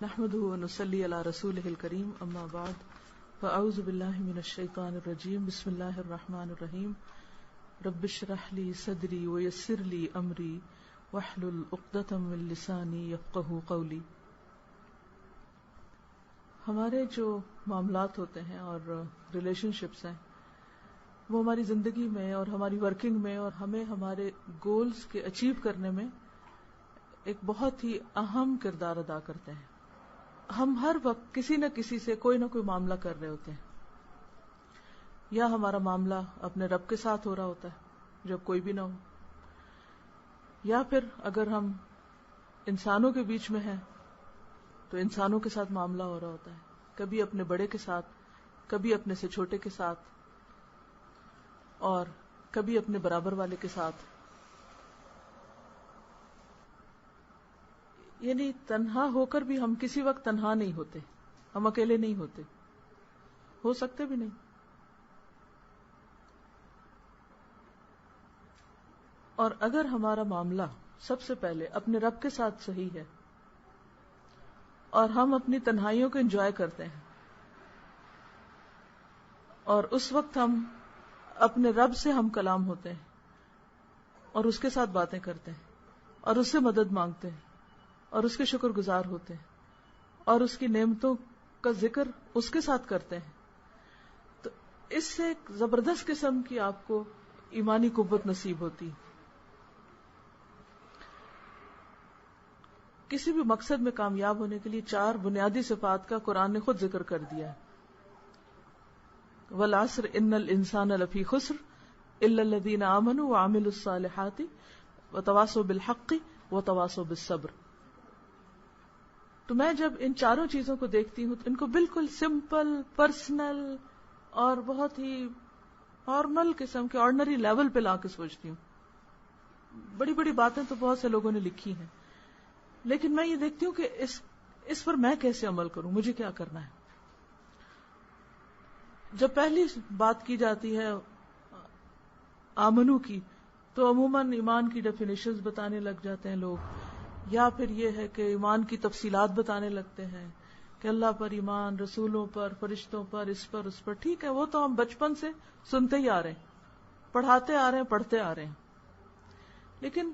نحمده ونصلي على رسوله الكريم اما بعد فاعوذ بالله من الشيطان الرجيم بسم الله الرحمن الرحيم رب اشرح لي صدري ويسر لي امري واحلل عقدة من لساني يفقهوا قولي. ہمارے جو معاملات ہوتے ہیں اور ریلیشن شپس ہیں وہ ہماری زندگی میں اور ہماری ورکنگ میں اور ہمیں ہمارے گولز کے اچیو کرنے میں ایک بہت ہی اہم کردار ادا کرتے ہیں. ہم ہر وقت کسی نہ کسی سے کوئی نہ کوئی معاملہ کر رہے ہوتے ہیں. یا ہمارا معاملہ اپنے رب کے ساتھ ہو رہا ہوتا ہے جب کوئی بھی نہ ہو, یا پھر اگر ہم انسانوں کے بیچ میں ہیں تو انسانوں کے ساتھ معاملہ ہو رہا ہوتا ہے, کبھی اپنے بڑے کے ساتھ, کبھی اپنے سے چھوٹے کے ساتھ, اور کبھی اپنے برابر والے کے ساتھ. یعنی تنہا ہو کر بھی ہم کسی وقت تنہا نہیں ہوتے, ہم اکیلے نہیں ہوتے, ہو سکتے بھی نہیں. اور اگر ہمارا معاملہ سب سے پہلے اپنے رب کے ساتھ صحیح ہے اور ہم اپنی تنہائیوں کو انجوائے کرتے ہیں, اور اس وقت ہم اپنے رب سے ہم کلام ہوتے ہیں اور اس کے ساتھ باتیں کرتے ہیں اور اس سے مدد مانگتے ہیں اور اس کے شکر گزار ہوتے ہیں اور اس کی نعمتوں کا ذکر اس کے ساتھ کرتے ہیں, تو اس سے ایک زبردست قسم کی آپ کو ایمانی قوت نصیب ہوتی. کسی بھی مقصد میں کامیاب ہونے کے لیے 4 بنیادی صفات کا قرآن نے خود ذکر کر دیا ہے. والعصر ان الانسان لفی خسر الا الذین آمنوا وعملوا الصالحات وتواصوا بالحق وتواصوا بالصبر. تو میں جب ان 4 چیزوں کو دیکھتی ہوں تو ان کو بالکل سمپل, پرسنل اور بہت ہی نارمل قسم کے آرڈنری لیول پہ لا کے سوچتی ہوں. بڑی بڑی باتیں تو بہت سے لوگوں نے لکھی ہیں, لیکن میں یہ دیکھتی ہوں کہ اس پر میں کیسے عمل کروں, مجھے کیا کرنا ہے. جب پہلی بات کی جاتی ہے آمنو کی, تو عموماً ایمان کی ڈیفینیشنز بتانے لگ جاتے ہیں لوگ, یا پھر یہ ہے کہ ایمان کی تفصیلات بتانے لگتے ہیں کہ اللہ پر ایمان, رسولوں پر, فرشتوں پر, اس پر. ٹھیک ہے, وہ تو ہم بچپن سے سنتے ہی آ رہے ہیں, پڑھاتے آ رہے ہیں, پڑھتے آ رہے ہیں. لیکن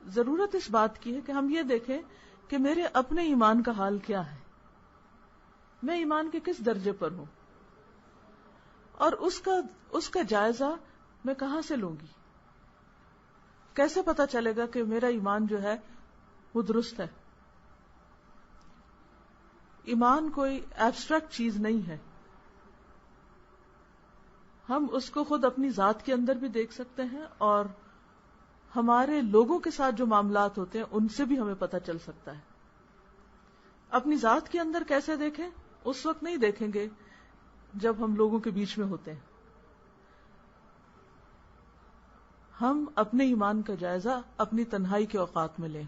ضرورت اس بات کی ہے کہ ہم یہ دیکھیں کہ میرے اپنے ایمان کا حال کیا ہے, میں ایمان کے کس درجے پر ہوں, اور اس کا جائزہ میں کہاں سے لوں گی. کیسے پتا چلے گا کہ میرا ایمان جو ہے وہ درست ہے. ایمان کوئی ایبسٹریکٹ چیز نہیں ہے, ہم اس کو خود اپنی ذات کے اندر بھی دیکھ سکتے ہیں اور ہمارے لوگوں کے ساتھ جو معاملات ہوتے ہیں ان سے بھی ہمیں پتہ چل سکتا ہے. اپنی ذات کے اندر کیسے دیکھیں, اس وقت نہیں دیکھیں گے جب ہم لوگوں کے بیچ میں ہوتے ہیں. ہم اپنے ایمان کا جائزہ اپنی تنہائی کے اوقات میں لیں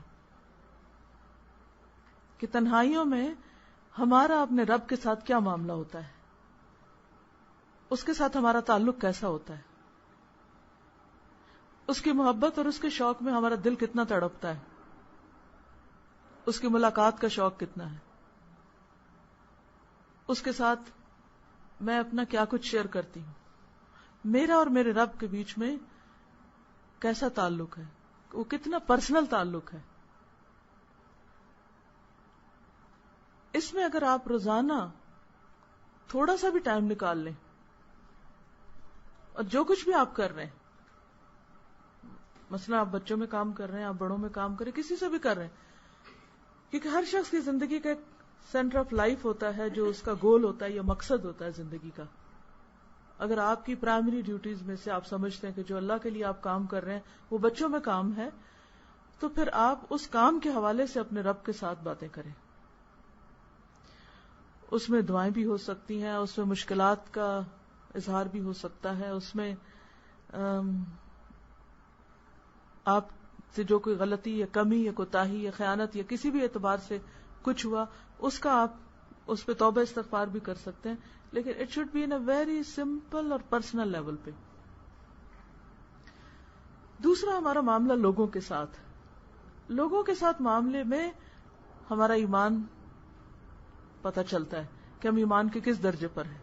کہ تنہائیوں میں ہمارا اپنے رب کے ساتھ کیا معاملہ ہوتا ہے, اس کے ساتھ ہمارا تعلق کیسا ہوتا ہے, اس کی محبت اور اس کے شوق میں ہمارا دل کتنا تڑپتا ہے, اس کی ملاقات کا شوق کتنا ہے, اس کے ساتھ میں اپنا کیا کچھ شیئر کرتی ہوں, میرا اور میرے رب کے بیچ میں کیسا تعلق ہے, وہ کتنا پرسنل تعلق ہے. اس میں اگر آپ روزانہ تھوڑا سا بھی ٹائم نکال لیں اور جو کچھ بھی آپ کر رہے ہیں, مثلا آپ بچوں میں کام کر رہے ہیں, آپ بڑوں میں کام کر رہے ہیں, کسی سے بھی کر رہے ہیں, کیونکہ ہر شخص کی زندگی کا ایک سینٹر آف لائف ہوتا ہے جو اس کا گول ہوتا ہے یا مقصد ہوتا ہے زندگی کا. اگر آپ کی پرائمری ڈیوٹیز میں سے آپ سمجھتے ہیں کہ جو اللہ کے لیے آپ کام کر رہے ہیں وہ بچوں میں کام ہے, تو پھر آپ اس کام کے حوالے سے اپنے رب کے ساتھ باتیں کریں. اس میں دعائیں بھی ہو سکتی ہیں, اس میں مشکلات کا اظہار بھی ہو سکتا ہے, اس میں آپ سے جو کوئی غلطی یا کمی یا کوتاہی یا خیانت یا کسی بھی اعتبار سے کچھ ہوا, اس کا آپ اس پہ توبہ استغفار بھی کر سکتے ہیں, لیکن it should be in a very simple اور پرسنل لیول پہ. دوسرا ہمارا معاملہ لوگوں کے ساتھ معاملے میں ہمارا ایمان پتہ چلتا ہے کہ ہم ایمان کے کس درجے پر ہیں.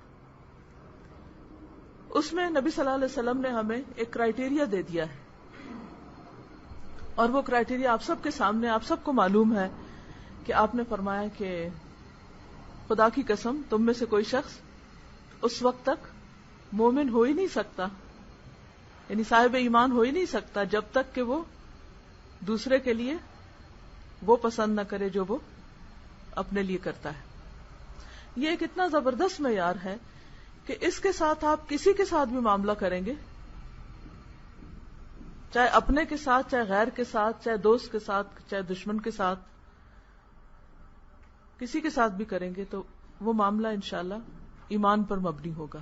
اس میں نبی صلی اللہ علیہ وسلم نے ہمیں ایک کرائیٹیریا دے دیا ہے، اور وہ کرائیٹیریا آپ سب کے سامنے، آپ سب کو معلوم ہے کہ آپ نے فرمایا کہ خدا کی قسم تم میں سے کوئی شخص اس وقت تک مومن ہو ہی نہیں سکتا، یعنی صاحب ایمان ہو ہی نہیں سکتا جب تک کہ وہ دوسرے کے لیے وہ پسند نہ کرے جو وہ اپنے لیے کرتا ہے. یہ ایک اتنا زبردست معیار ہے کہ اس کے ساتھ آپ کسی کے ساتھ بھی معاملہ کریں گے، چاہے اپنے کے ساتھ، چاہے غیر کے ساتھ، چاہے دوست کے ساتھ، چاہے دشمن کے ساتھ، کسی کے ساتھ بھی کریں گے تو وہ معاملہ انشاءاللہ ایمان پر مبنی ہوگا.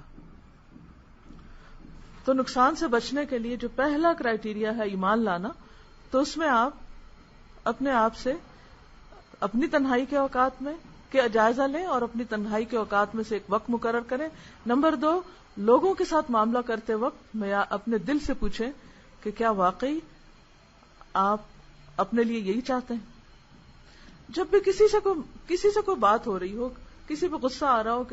تو نقصان سے بچنے کے لیے جو پہلا کرائیٹیریا ہے ایمان لانا، تو اس میں آپ اپنے آپ سے اپنی تنہائی کے اوقات میں کہ جائزہ لیں اور اپنی تنہائی کے اوقات میں سے ایک وقت مقرر کریں. نمبر 2، لوگوں کے ساتھ معاملہ کرتے وقت میں اپنے دل سے پوچھیں کہ کیا واقعی آپ اپنے لیے یہی چاہتے ہیں. جب بھی کسی سے کوئی بات ہو رہی ہو، کسی پہ غصہ آ رہا ہو،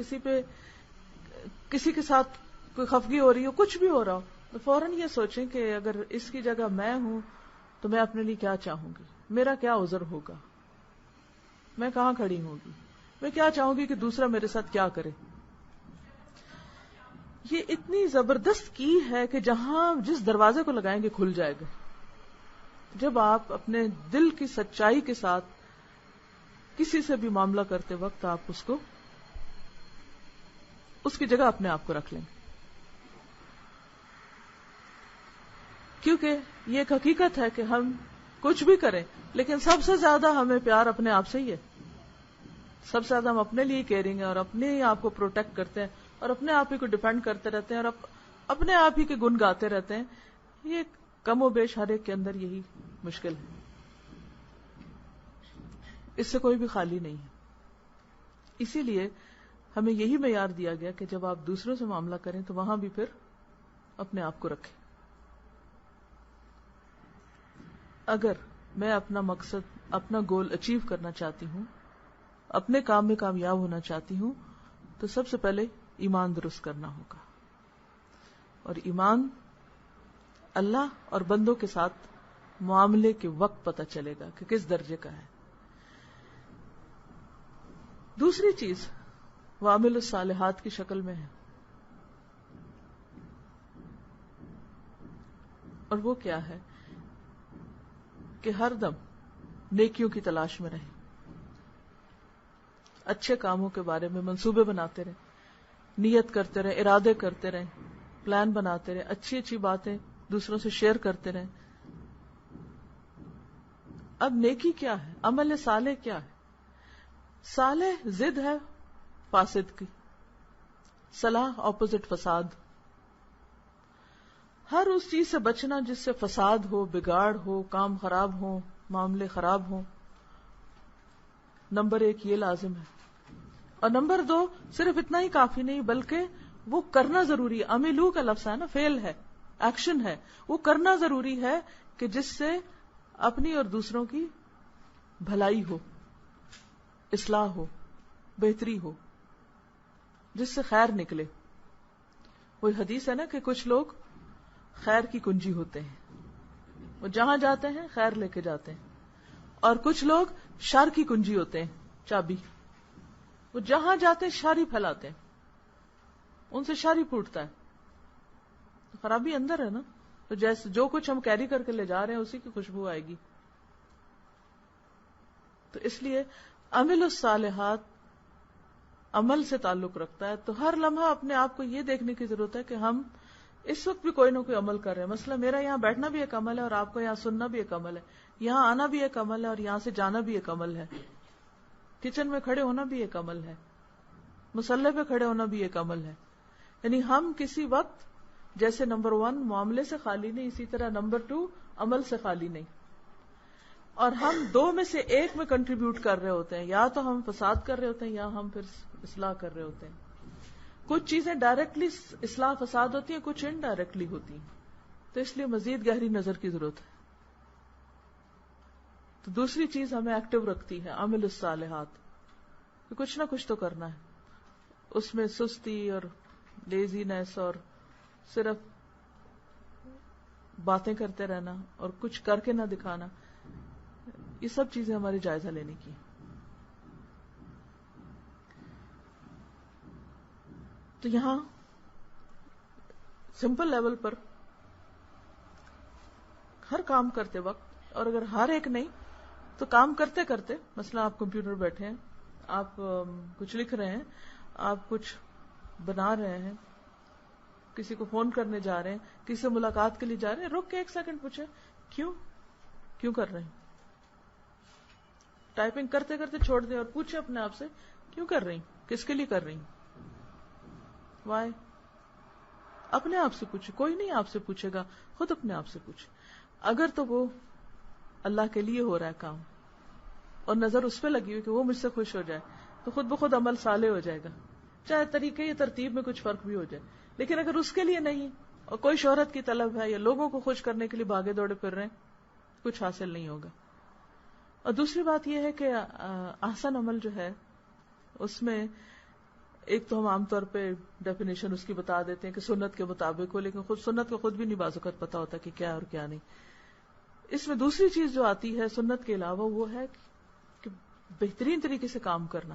کسی کے ساتھ کوئی خفگی ہو رہی ہو، کچھ بھی ہو رہا ہو، تو فوراً یہ سوچیں کہ اگر اس کی جگہ میں ہوں تو میں اپنے لیے کیا چاہوں گی، میرا کیا عذر ہوگا، میں کہاں کھڑی ہوں گی، میں کیا چاہوں گی کہ دوسرا میرے ساتھ کیا کرے. یہ اتنی زبردست کی ہے کہ جہاں جس دروازے کو لگائیں گے کھل جائے گا. جب آپ اپنے دل کی سچائی کے ساتھ کسی سے بھی معاملہ کرتے وقت آپ اس کی جگہ اپنے آپ کو رکھ لیں، کیونکہ یہ ایک حقیقت ہے کہ ہم کچھ بھی کریں لیکن سب سے زیادہ ہمیں پیار اپنے آپ سے ہی ہے. سب سے زیادہ ہم اپنے لیے کیئرنگ ہیں اور اپنے ہی آپ کو پروٹیکٹ کرتے ہیں اور اپنے آپ ہی کو ڈیفینڈ کرتے رہتے ہیں اور اپنے آپ ہی کے گن گاتے رہتے ہیں. یہ کم و بیش ہر ایک کے اندر یہی مشکل ہے، اس سے کوئی بھی خالی نہیں ہے. اسی لیے ہمیں یہی معیار دیا گیا کہ جب آپ دوسروں سے معاملہ کریں تو وہاں بھی پھر اپنے آپ کو رکھیں. اگر میں اپنا مقصد، اپنا گول اچیو کرنا چاہتی ہوں، اپنے کام میں کامیاب ہونا چاہتی ہوں، تو سب سے پہلے ایمان درست کرنا ہوگا. اور ایمان اللہ اور بندوں کے ساتھ معاملے کے وقت پتہ چلے گا کہ کس درجے کا ہے. دوسری چیز وعامل الصالحات کی شکل میں ہے، اور وہ کیا ہے کہ ہر دم نیکیوں کی تلاش میں رہیں، اچھے کاموں کے بارے میں منصوبے بناتے رہیں، نیت کرتے رہیں، ارادے کرتے رہیں، پلان بناتے رہیں، اچھی اچھی باتیں دوسروں سے شیئر کرتے رہیں. اب نیکی کیا ہے، عمل صالح کیا ہے؟ صالح ضد ہے فاسد کی، صلاح اپوزٹ فساد. ہر اس چیز سے بچنا جس سے فساد ہو، بگاڑ ہو، کام خراب ہو، معاملے خراب ہوں. نمبر 1 یہ لازم ہے. اور نمبر 2 صرف اتنا ہی کافی نہیں بلکہ وہ کرنا ضروری ہے. عملو کا لفظ ہے نا، فعل ہے، ایکشن ہے. وہ کرنا ضروری ہے کہ جس سے اپنی اور دوسروں کی بھلائی ہو، اصلاح ہو، بہتری ہو، جس سے خیر نکلے. وہی حدیث ہے نا کہ کچھ لوگ خیر کی کنجی ہوتے ہیں، وہ جہاں جاتے ہیں خیر لے کے جاتے ہیں، اور کچھ لوگ شر کی کنجی ہوتے ہیں، چابی. وہ جہاں جاتے ہیں شر ہی پھیلاتے ہیں، ان سے شر ہی پھوٹتا ہے. خرابی اندر ہے نا، تو جیسے جو کچھ ہم کیری کر کے لے جا رہے ہیں اسی کی خوشبو آئے گی. تو اس لیے عمل الصالحات عمل سے تعلق رکھتا ہے. تو ہر لمحہ اپنے آپ کو یہ دیکھنے کی ضرورت ہے کہ ہم اس وقت بھی کوئی نہ کوئی عمل کر رہے ہیں. مثلا میرا یہاں بیٹھنا بھی ایک عمل ہے، اور آپ کو یہاں سننا بھی ایک عمل ہے. یہاں آنا بھی ایک عمل ہے، اور یہاں سے جانا بھی ایک عمل ہے. کچن میں کھڑے ہونا بھی ایک عمل ہے، مصلے پہ کھڑے ہونا بھی ایک عمل ہے. یعنی ہم کسی وقت جیسے نمبر 1 معاملے سے خالی نہیں، اسی طرح نمبر 2 عمل سے خالی نہیں. اور ہم 2 میں سے 1 میں کنٹریبیوٹ کر رہے ہوتے ہیں. یا تو ہم فساد کر رہے ہوتے ہیں یا ہم پھر اصلاح کر رہے ہوتے ہیں. کچھ چیزیں ڈائریکٹلی اصلاح فساد ہوتی ہیں، کچھ انڈائریکٹلی ہوتی ہیں. تو اس لیے مزید گہری نظر کی ضرورت ہے. تو دوسری چیز ہمیں ایکٹیو رکھتی ہے عمل الصالحات. کہ کچھ نہ کچھ تو کرنا ہے. اس میں سستی اور لیزینس اور صرف باتیں کرتے رہنا اور کچھ کر کے نہ دکھانا، یہ سب چیزیں ہماری جائزہ لینے کی. تو یہاں سمپل لیول پر ہر کام کرتے وقت، اور اگر ہر ایک نہیں تو کام کرتے کرتے، مثلا آپ کمپیوٹر بیٹھے ہیں، آپ کچھ لکھ رہے ہیں، آپ کچھ بنا رہے ہیں، کسی کو فون کرنے جا رہے ہیں، کسی سے ملاقات کے لیے جا رہے ہیں، رک کے ایک سیکنڈ پوچھیں کیوں کر رہے ہیں. ٹائپنگ کرتے کرتے چھوڑ دیں اور پوچھیں اپنے آپ سے کیوں کر رہی، کس کے لیے کر رہی، وائی. اپنے آپ سے پوچھیں، کوئی نہیں آپ سے پوچھے گا، خود اپنے آپ سے پوچھیں. اگر تو وہ اللہ کے لیے ہو رہا ہے کام اور نظر اس پہ لگی ہوئی کہ وہ مجھ سے خوش ہو جائے، تو خود بخود عمل صالح ہو جائے گا، چاہے طریقے یا ترتیب میں کچھ فرق بھی ہو جائے. لیکن اگر اس کے لیے نہیں اور کوئی شہرت کی طلب ہے یا لوگوں کو خوش کرنے کے لیے بھاگے دوڑے پھر رہے ہیں، کچھ حاصل نہیں ہوگا. اور دوسری بات یہ ہے کہ احسن عمل جو ہے اس میں ایک تو ہم عام طور پہ ڈیفینیشن اس کی بتا دیتے ہیں کہ سنت کے مطابق ہو، لیکن خود سنت کو خود بھی نہیں بعض اوقات پتا ہوتا کہ کیا اور کیا نہیں. اس میں دوسری چیز جو آتی ہے سنت کے علاوہ وہ ہے کہ بہترین طریقے سے کام کرنا،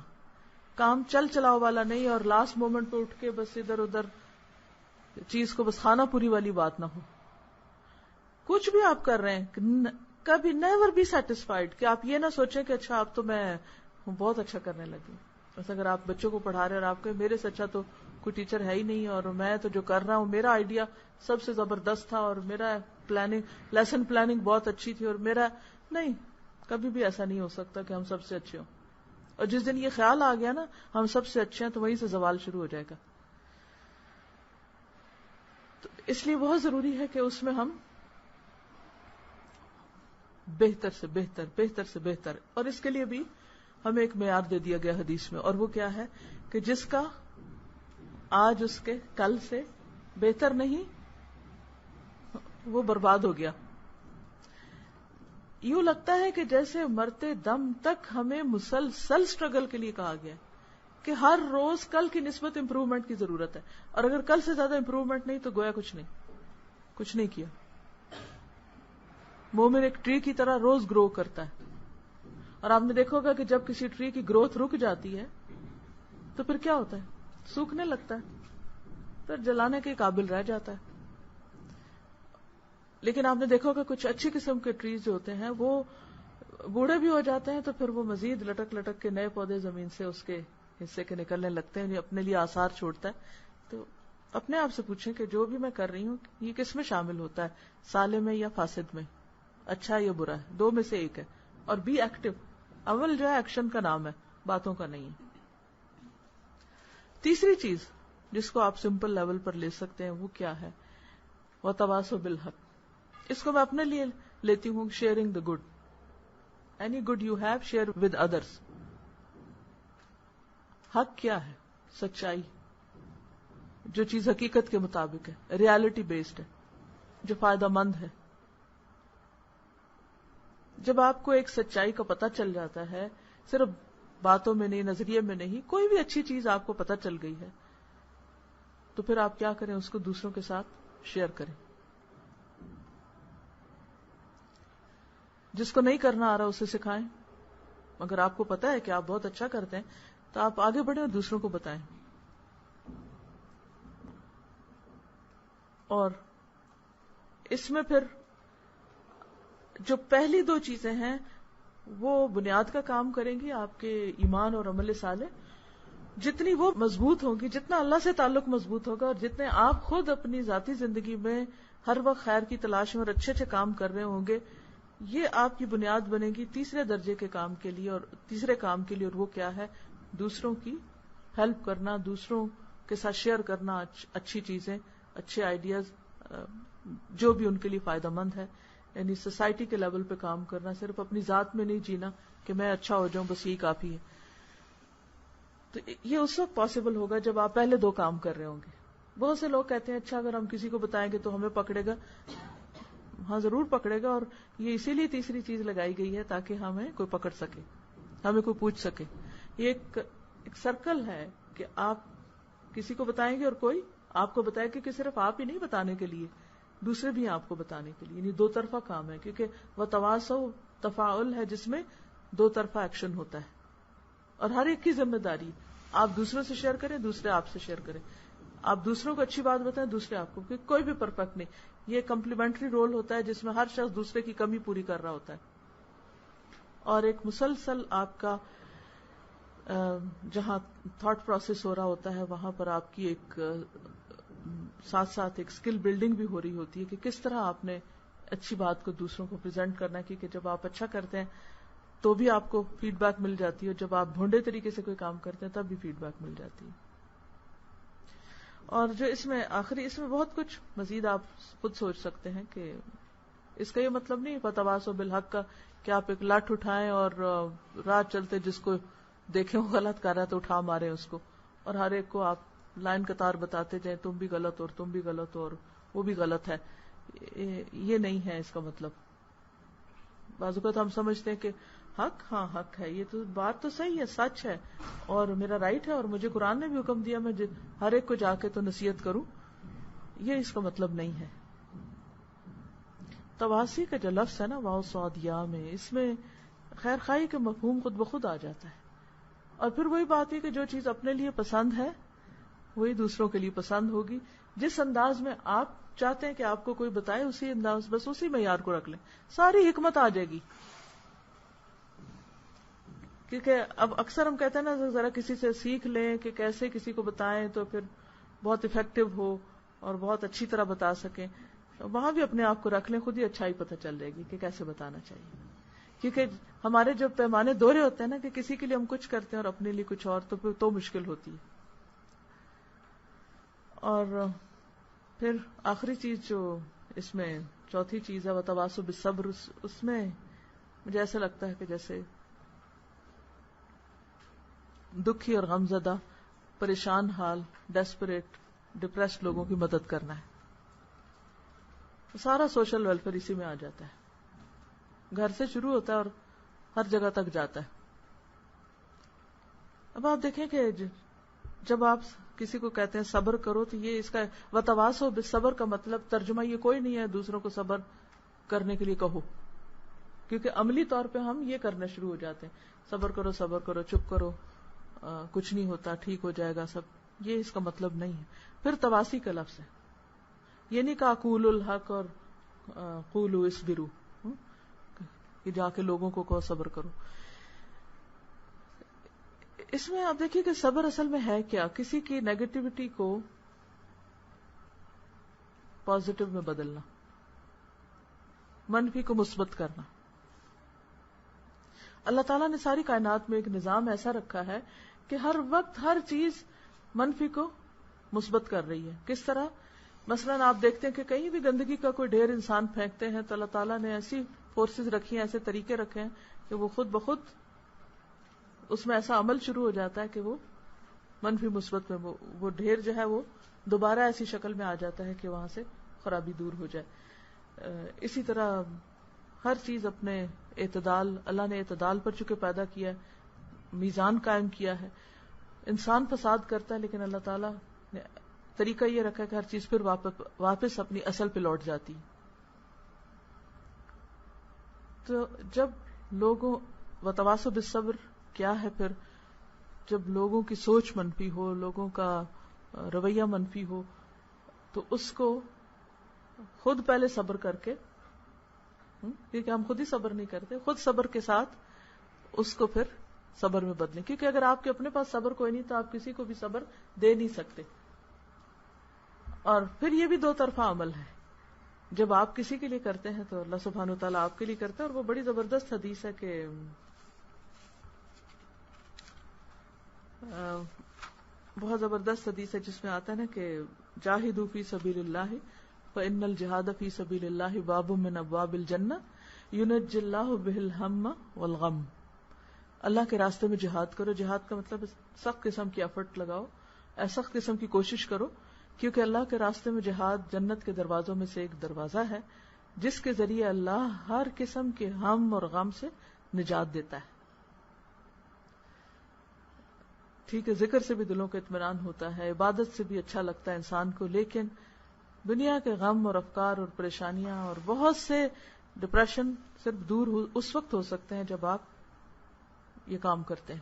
کام چل چلاؤ والا نہیں اور لاسٹ مومنٹ پہ اٹھ کے بس ادھر ادھر چیز کو بس خانہ پوری والی بات نہ ہو. کچھ بھی آپ کر رہے ہیں کبھی نیور بی سیٹسفائیڈ کہ آپ یہ نہ سوچیں کہ اچھا اب تو میں بہت اچھا کرنے لگی. بس اگر آپ بچوں کو پڑھا رہے ہیں اور آپ کے میرے سے اچھا تو کوئی ٹیچر ہے ہی نہیں اور میں تو جو کر رہا ہوں میرا آئیڈیا سب سے زبردست تھا اور میرا لیسن پلاننگ بہت اچھی تھی اور میرا نہیں، کبھی بھی ایسا نہیں ہو سکتا کہ ہم سب سے اچھے ہوں. اور جس دن یہ خیال آ گیا نا ہم سب سے اچھے ہیں تو وہیں سے زوال شروع ہو جائے گا. تو اس لیے بہت ضروری ہے کہ اس میں ہم بہتر سے بہتر، اور اس کے لیے بھی ہمیں ایک معیار دے دیا گیا حدیث میں، اور وہ کیا ہے کہ جس کا آج اس کے کل سے بہتر نہیں وہ برباد ہو گیا. یوں لگتا ہے کہ جیسے مرتے دم تک ہمیں مسلسل سٹرگل کے لیے کہا گیا کہ ہر روز کل کی نسبت امپروومنٹ کی ضرورت ہے، اور اگر کل سے زیادہ امپروومنٹ نہیں تو گویا کچھ نہیں کیا. مومن ایک ٹری کی طرح روز گرو کرتا ہے، اور آپ نے دیکھا ہوگا کہ جب کسی ٹری کی گروتھ رک جاتی ہے تو پھر کیا ہوتا ہے، سوکھنے لگتا ہے، پھر جلانے کے قابل رہ جاتا ہے. لیکن آپ نے دیکھا ہوگا کچھ اچھی قسم کے ٹریز جو ہوتے ہیں وہ بوڑھے بھی ہو جاتے ہیں تو پھر وہ مزید لٹک لٹک کے نئے پودے زمین سے اس کے حصے کے نکلنے لگتے ہیں، اپنے لیے آثار چھوڑتا ہے. تو اپنے آپ سے پوچھیں کہ جو بھی میں کر رہی ہوں یہ کس میں شامل ہوتا ہے، صالح میں یا فاسد میں، اچھا یا برا ہے، دو میں سے ایک ہے. اور بی ایکٹیو، عمل جو ہے ایکشن کا نام ہے، باتوں کا نہیں ہے. تیسری چیز جس کو آپ سمپل لیول پر لے سکتے ہیں وہ کیا ہے، وَتَوَاصَوْا بِالْحَقِّ. اس کو میں اپنے لیے لیتی ہوں، sharing the good. Any good you have share with others. حق کیا ہے، سچائی، جو چیز حقیقت کے مطابق ہے، ریالٹی بیسڈ ہے، جو فائدہ مند ہے. جب آپ کو ایک سچائی کا پتہ چل جاتا ہے، صرف باتوں میں نہیں، نظریے میں نہیں، کوئی بھی اچھی چیز آپ کو پتہ چل گئی ہے تو پھر آپ کیا کریں، اس کو دوسروں کے ساتھ شیئر کریں. جس کو نہیں کرنا آ رہا اسے سکھائیں. اگر آپ کو پتا ہے کہ آپ بہت اچھا کرتے ہیں تو آپ آگے بڑھیں اور دوسروں کو بتائیں. اور اس میں پھر جو پہلی دو چیزیں ہیں وہ بنیاد کا کام کریں گی آپ کے ایمان اور عمل صالح. جتنی وہ مضبوط ہوں گی، جتنا اللہ سے تعلق مضبوط ہوگا، اور جتنے آپ خود اپنی ذاتی زندگی میں ہر وقت خیر کی تلاش میں اور اچھے اچھے کام کر رہے ہوں گے، یہ آپ کی بنیاد بنے گی تیسرے درجے کے کام کے لیے، اور تیسرے کام کے لیے. اور وہ کیا ہے، دوسروں کی ہیلپ کرنا، دوسروں کے ساتھ شیئر کرنا، اچھی چیزیں، اچھے آئیڈیاز، جو بھی ان کے لیے فائدہ مند ہے. یعنی سوسائٹی کے لیول پہ کام کرنا، صرف اپنی ذات میں نہیں جینا کہ میں اچھا ہو جاؤں بس یہی کافی ہے. تو یہ اس وقت پاسبل ہوگا جب آپ پہلے دو کام کر رہے ہوں گے. بہت سے لوگ کہتے ہیں اچھا اگر ہم کسی کو بتائیں گے تو ہمیں پکڑے گا. ہاں ضرور پکڑے گا، اور یہ اسی لیے تیسری چیز لگائی گئی ہے تاکہ ہمیں کوئی پکڑ سکے، ہمیں کوئی پوچھ سکے. یہ ایک ایک سرکل ہے کہ آپ کسی کو بتائیں گے اور کوئی آپ کو بتائے گا، کہ صرف آپ ہی نہیں بتانے کے لیے، دوسرے بھی آپ کو بتانے کے لیے، یعنی دو طرفہ کام ہے، کیونکہ وہ تواصو تفاعل ہے جس میں دو طرفہ ایکشن ہوتا ہے، اور ہر ایک کی ذمہ داری آپ دوسروں سے شیئر کریں، دوسرے آپ سے شیئر کریں، آپ دوسروں کو اچھی بات بتائیں، دوسرے آپ کو، کیونکہ کوئی بھی پرفیکٹ نہیں، یہ کمپلیمنٹری رول ہوتا ہے جس میں ہر شخص دوسرے کی کمی پوری کر رہا ہوتا ہے، اور ایک مسلسل آپ کا جہاں تھاٹ پروسیس ہو رہا ہوتا ہے وہاں پر آپ کی ایک ساتھ ساتھ ایک اسکل بلڈنگ بھی ہو رہی ہوتی ہے کہ کس طرح آپ نے اچھی بات کو دوسروں کو پریزنٹ کرنا ہے، کیونکہ جب آپ اچھا کرتے ہیں تو بھی آپ کو فیڈ بیک مل جاتی ہے، اور جب آپ بھونڈے طریقے سے کوئی کام کرتے ہیں تب بھی فیڈ بیک مل جاتی ہے. اور جو اس میں آخری، اس میں بہت کچھ مزید آپ خود سوچ سکتے ہیں کہ اس کا یہ مطلب نہیں فتواصوا بالحق کا کہ آپ ایک لاٹھ اٹھائیں اور راہ چلتے جس کو دیکھیں وہ غلط کر رہا ہے تو اٹھا مارے اس کو، اور ہر ایک کو آپ لائن قطار بتاتے جائیں تم بھی غلط اور تم بھی غلط اور وہ بھی غلط ہے. یہ نہیں ہے اس کا مطلب. بعض اوقات ہم سمجھتے ہیں کہ حق، ہاں حق ہے، یہ تو بات تو صحیح ہے، سچ ہے اور میرا رائٹ ہے، اور مجھے قرآن نے بھی حکم دیا میں ہر ایک کو جا کے تو نصیحت کروں. یہ اس کا مطلب نہیں ہے. تواسی کا جو لفظ ہے نا واو صاد یا میں، اس میں خیر خواہی کا مفہوم خود بخود آ جاتا ہے، اور پھر وہی بات ہے کہ جو چیز اپنے لیے پسند ہے وہی دوسروں کے لیے پسند ہوگی. جس انداز میں آپ چاہتے ہیں کہ آپ کو کوئی بتائے اسی انداز، بس اسی معیار کو رکھ لیں، ساری حکمت آ جائے گی. کیونکہ اب اکثر ہم کہتے ہیں نا ذرا کسی سے سیکھ لیں کہ کیسے کسی کو بتائیں تو پھر بہت افیکٹو ہو اور بہت اچھی طرح بتا سکیں. وہاں بھی اپنے آپ کو رکھ لیں، خود ہی اچھائی پتہ چل جائے گی کہ کیسے بتانا چاہیے. کیونکہ ہمارے جو پیمانے دوہرے ہوتے ہیں نا کہ کسی کے لیے ہم کچھ کرتے ہیں اور اپنے لیے کچھ اور، تو پھر تو مشکل ہوتی ہے. اور پھر آخری چیز جو اس میں چوتھی چیز ہے وتواصوا بالصبر، اس میں مجھے ایسا لگتا ہے کہ جیسے دکھی اور غمزدہ، پریشان حال، ڈیسپریٹ، ڈپریسڈ لوگوں کی مدد کرنا ہے. سارا سوشل ویلفیئر اسی میں آ جاتا ہے، گھر سے شروع ہوتا ہے اور ہر جگہ تک جاتا ہے. اب آپ دیکھیں کہ جب آپ کسی کو کہتے ہیں صبر کرو تو یہ اس کا وتواصوا بالصبر کا مطلب ترجمہ یہ کوئی نہیں ہے دوسروں کو صبر کرنے کے لیے کہو، کیونکہ عملی طور پہ ہم یہ کرنا شروع ہو جاتے ہیں، صبر کرو، چپ کرو، کچھ نہیں ہوتا، ٹھیک ہو جائے گا سب. یہ اس کا مطلب نہیں ہے. پھر تواسی کا لفظ ہے، یہ نہیں کہا قولوا الحق اور قولوا اصبروا کہ جا کے لوگوں کو کہو صبر کرو. اس میں آپ دیکھیے کہ صبر اصل میں ہے کیا؟ کسی کی نیگیٹیوٹی کو پازیٹو میں بدلنا، منفی کو مثبت کرنا. اللہ تعالیٰ نے ساری کائنات میں ایک نظام ایسا رکھا ہے کہ ہر وقت ہر چیز منفی کو مثبت کر رہی ہے. کس طرح؟ مثلاً آپ دیکھتے ہیں کہ کہیں بھی گندگی کا کوئی ڈھیر انسان پھینکتے ہیں تو اللہ تعالیٰ نے ایسی فورسز رکھی ہیں، ایسے طریقے رکھے ہیں کہ وہ خود بخود اس میں ایسا عمل شروع ہو جاتا ہے کہ وہ منفی مثبت میں وہ ڈھیر جو ہے وہ دوبارہ ایسی شکل میں آ جاتا ہے کہ وہاں سے خرابی دور ہو جائے. اسی طرح ہر چیز اپنے اعتدال، اللہ نے اعتدال پر چونکہ پیدا کیا ہے، میزان قائم کیا ہے. انسان فساد کرتا ہے لیکن اللہ تعالیٰ نے طریقہ یہ رکھا ہے کہ ہر چیز پھر واپس اپنی اصل پہ لوٹ جاتی. تو جب لوگوں وتواصوا بالصبر کیا ہے؟ پھر جب لوگوں کی سوچ منفی ہو، لوگوں کا رویہ منفی ہو، تو اس کو خود پہلے صبر کر کے، کیونکہ ہم خود ہی صبر نہیں کرتے، خود صبر کے ساتھ اس کو پھر صبر میں بدلیں. کیونکہ اگر آپ کے اپنے پاس صبر کوئی نہیں تو آپ کسی کو بھی صبر دے نہیں سکتے. اور پھر یہ بھی دو طرفہ عمل ہے. جب آپ کسی کے لیے کرتے ہیں تو اللہ سبحانہ وتعالیٰ آپ کے لیے کرتا ہے. اور وہ بڑی زبردست حدیث ہے کہ بہت زبردست حدیث ہے جس میں آتا ہے نا کہ جاہدوا فی سبیل اللہ فإن الجہاد فی سبیل اللہ باب من ابواب الجنہ ینجی اللہ بہ الہم والغم. اللہ کے راستے میں جہاد کرو. جہاد کا مطلب سخت قسم کی ایفرٹ لگاؤ، سخت قسم کی کوشش کرو، کیونکہ اللہ کے راستے میں جہاد جنت کے دروازوں میں سے ایک دروازہ ہے جس کے ذریعے اللہ ہر قسم کے ہم اور غم سے نجات دیتا ہے. ٹھیک ہے ذکر سے بھی دلوں کا اطمینان ہوتا ہے، عبادت سے بھی اچھا لگتا ہے انسان کو، لیکن دنیا کے غم اور افکار اور پریشانیاں اور بہت سے ڈپریشن صرف دور اس وقت ہو سکتے ہیں جب آپ یہ کام کرتے ہیں،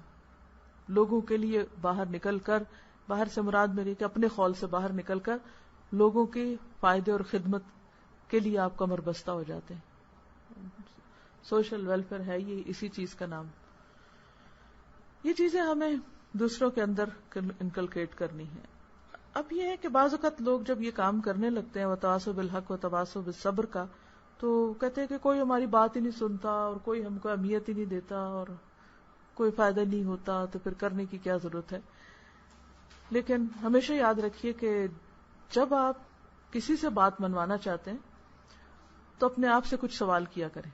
لوگوں کے لیے باہر نکل کر، باہر سے مراد میری کہ اپنے خول سے باہر نکل کر لوگوں کے فائدے اور خدمت کے لیے آپ کمر بستہ ہو جاتے ہیں. سوشل ویلفیئر ہے یہ اسی چیز کا نام. یہ چیزیں ہمیں دوسروں کے اندر انکلکیٹ کرنی ہے. اب یہ ہے کہ بعض اوقات لوگ جب یہ کام کرنے لگتے ہیں وتواصوا بالحق وتواصوا بالصبر کا، تو کہتے ہیں کہ کوئی ہماری بات ہی نہیں سنتا اور کوئی ہم کو اہمیت ہی نہیں دیتا اور کوئی فائدہ نہیں ہوتا، تو پھر کرنے کی کیا ضرورت ہے. لیکن ہمیشہ یاد رکھیے کہ جب آپ کسی سے بات منوانا چاہتے ہیں تو اپنے آپ سے کچھ سوال کیا کریں.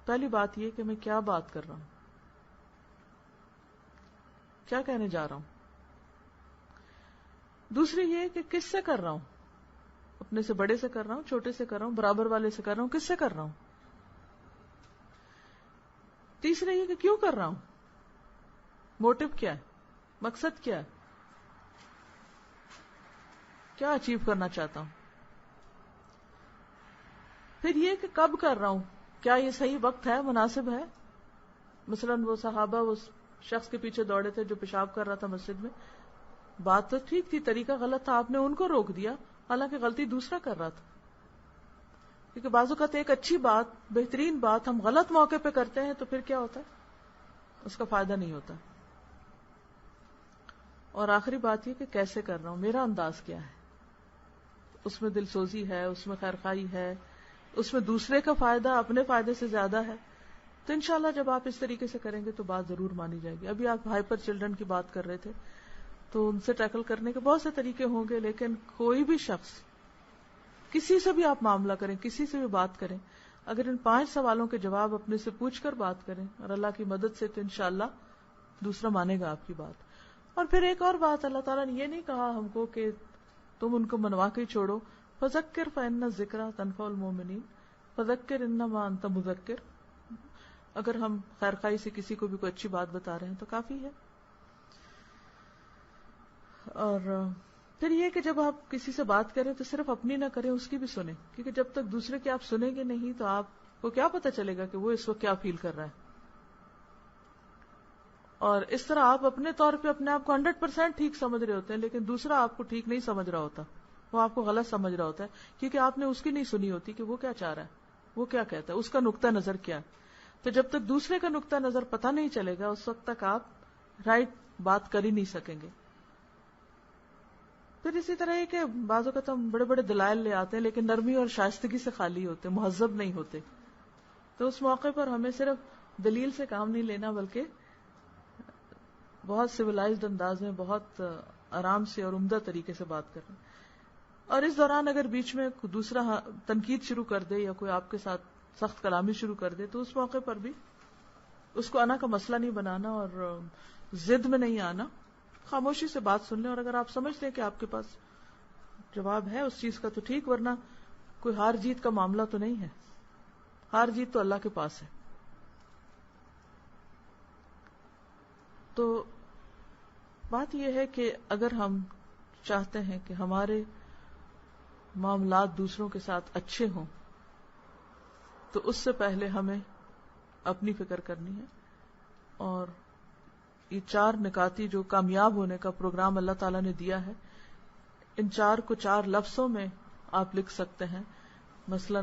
پہلی بات یہ کہ میں کیا بات کر رہا ہوں، کیا کہنے جا رہا ہوں. دوسری یہ کہ کس سے کر رہا ہوں، اپنے سے بڑے سے کر رہا ہوں، چھوٹے سے کر رہا ہوں، برابر والے سے کر رہا ہوں، کس سے کر رہا ہوں. تیسرا یہ کہ کیوں کر رہا ہوں، موٹو کیا ہے، مقصد کیا ہے، کیا اچیو کرنا چاہتا ہوں. پھر یہ کہ کب کر رہا ہوں، کیا یہ صحیح وقت ہے، مناسب ہے. مثلاً وہ صحابہ اس شخص کے پیچھے دوڑے تھے جو پیشاب کر رہا تھا مسجد میں، بات تو ٹھیک تھی، طریقہ غلط تھا، آپ نے ان کو روک دیا، حالانکہ غلطی دوسرا کر رہا تھا. کیونکہ بعض اوقات ایک اچھی بات، بہترین بات ہم غلط موقع پہ کرتے ہیں تو پھر کیا ہوتا ہے، اس کا فائدہ نہیں ہوتا. اور آخری بات یہ کہ کیسے کر رہا ہوں، میرا انداز کیا ہے، اس میں دل سوزی ہے، اس میں خیر خواہی ہے، اس میں دوسرے کا فائدہ اپنے فائدے سے زیادہ ہے. تو انشاءاللہ جب آپ اس طریقے سے کریں گے تو بات ضرور مانی جائے گی. ابھی آپ ہائپر چلڈرن کی بات کر رہے تھے، تو ان سے ٹیکل کرنے کے بہت سے طریقے ہوں گے، لیکن کوئی بھی شخص، کسی سے بھی آپ معاملہ کریں، کسی سے بھی بات کریں، اگر ان 5 سوالوں کے جواب اپنے سے پوچھ کر بات کریں اور اللہ کی مدد سے، تو انشاءاللہ دوسرا مانے گا آپ کی بات. اور پھر ایک اور بات، اللہ تعالیٰ نے یہ نہیں کہا ہم کو کہ تم ان کو منوا کے چھوڑو. فذکر فإن الذکریٰ تنفع المؤمنین، فذکر انما انت مذکر. اگر ہم خیر خواہی سے کسی کو بھی کوئی اچھی بات بتا رہے ہیں تو کافی ہے. اور پھر یہ کہ جب آپ کسی سے بات کریں تو صرف اپنی نہ کریں، اس کی بھی سنیں، کیونکہ جب تک دوسرے کی آپ سنیں گے نہیں تو آپ کو کیا پتہ چلے گا کہ وہ اس وقت کیا فیل کر رہا ہے. اور اس طرح آپ اپنے طور پہ اپنے آپ کو 100% ٹھیک سمجھ رہے ہوتے ہیں، لیکن دوسرا آپ کو ٹھیک نہیں سمجھ رہا ہوتا، وہ آپ کو غلط سمجھ رہا ہوتا ہے، کیونکہ آپ نے اس کی نہیں سنی ہوتی کہ وہ کیا چاہ رہا ہے، وہ کیا کہتا ہے، اس کا نقطہ نظر کیا ہے. تو جب تک دوسرے کا نقطہ نظر پتہ نہیں چلے گا، اس وقت تک آپ رائٹ بات کر ہی نہیں سکیں گے. پھر اسی طرح ہے کہ بعض اوقات ہم بڑے بڑے دلائل لے آتے ہیں لیکن نرمی اور شائستگی سے خالی ہوتے، مہذب نہیں ہوتے. تو اس موقع پر ہمیں صرف دلیل سے کام نہیں لینا، بلکہ بہت سویلائزڈ انداز میں، بہت آرام سے اور عمدہ طریقے سے بات کرنا. اور اس دوران اگر بیچ میں دوسرا تنقید شروع کر دے یا کوئی آپ کے ساتھ سخت کلامی شروع کر دے تو اس موقع پر بھی اس کو انا کا مسئلہ نہیں بنانا اور ضد میں نہیں آنا، خاموشی سے بات سن لیں. اور اگر آپ سمجھتے ہیں کہ آپ کے پاس جواب ہے اس چیز کا تو ٹھیک، ورنہ کوئی ہار جیت کا معاملہ تو نہیں ہے، ہار جیت تو اللہ کے پاس ہے. تو بات یہ ہے کہ اگر ہم چاہتے ہیں کہ ہمارے معاملات دوسروں کے ساتھ اچھے ہوں تو اس سے پہلے ہمیں اپنی فکر کرنی ہے. اور یہ 4 نکاتی جو کامیاب ہونے کا پروگرام اللہ تعالیٰ نے دیا ہے، ان 4 کو 4 لفظوں میں آپ لکھ سکتے ہیں. مثلا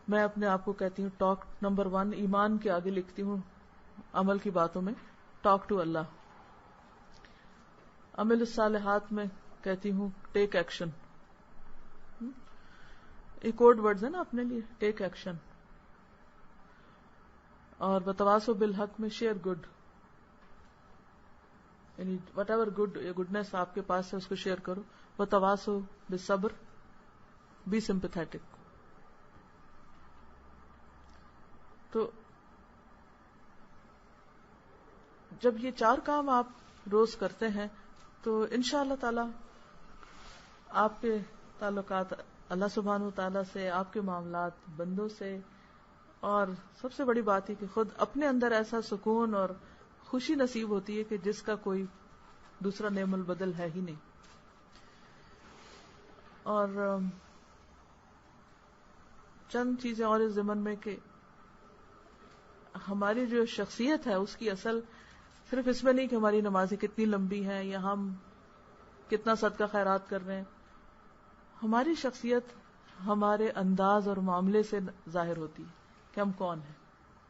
میں اپنے آپ کو کہتی ہوں ٹاک نمبر 1 ایمان کے آگے لکھتی ہوں عمل کی باتوں میں ٹاک ٹو اللہ. عمل الصالحات میں کہتی ہوں ٹیک ایکشن. یہ کوڈ ورڈز ہیں نا اپنے لیے، ٹیک ایکشن. اور وتواصوا بالحق میں شیئر گڈ، یعنی وٹ ایور گڈنس آپ کے پاس ہے اس کو شیئر کرو. وتواصوا بالصبر، بی سمپیتھیٹک. تو جب یہ 4 کام آپ روز کرتے ہیں تو انشاءاللہ تعالی آپ کے تعلقات اللہ سبحانہ وتعالی سے، آپ کے معاملات بندوں سے، اور سب سے بڑی بات ہے کہ خود اپنے اندر ایسا سکون اور خوشی نصیب ہوتی ہے کہ جس کا کوئی دوسرا نعم البدل ہے ہی نہیں. اور چند چیزیں اور اس ضمن میں کہ ہماری جو شخصیت ہے اس کی اصل صرف اس میں نہیں کہ ہماری نمازیں کتنی لمبی ہیں یا ہم کتنا صدقہ خیرات کر رہے ہیں. ہماری شخصیت ہمارے انداز اور معاملے سے ظاہر ہوتی ہے کہ ہم کون ہیں,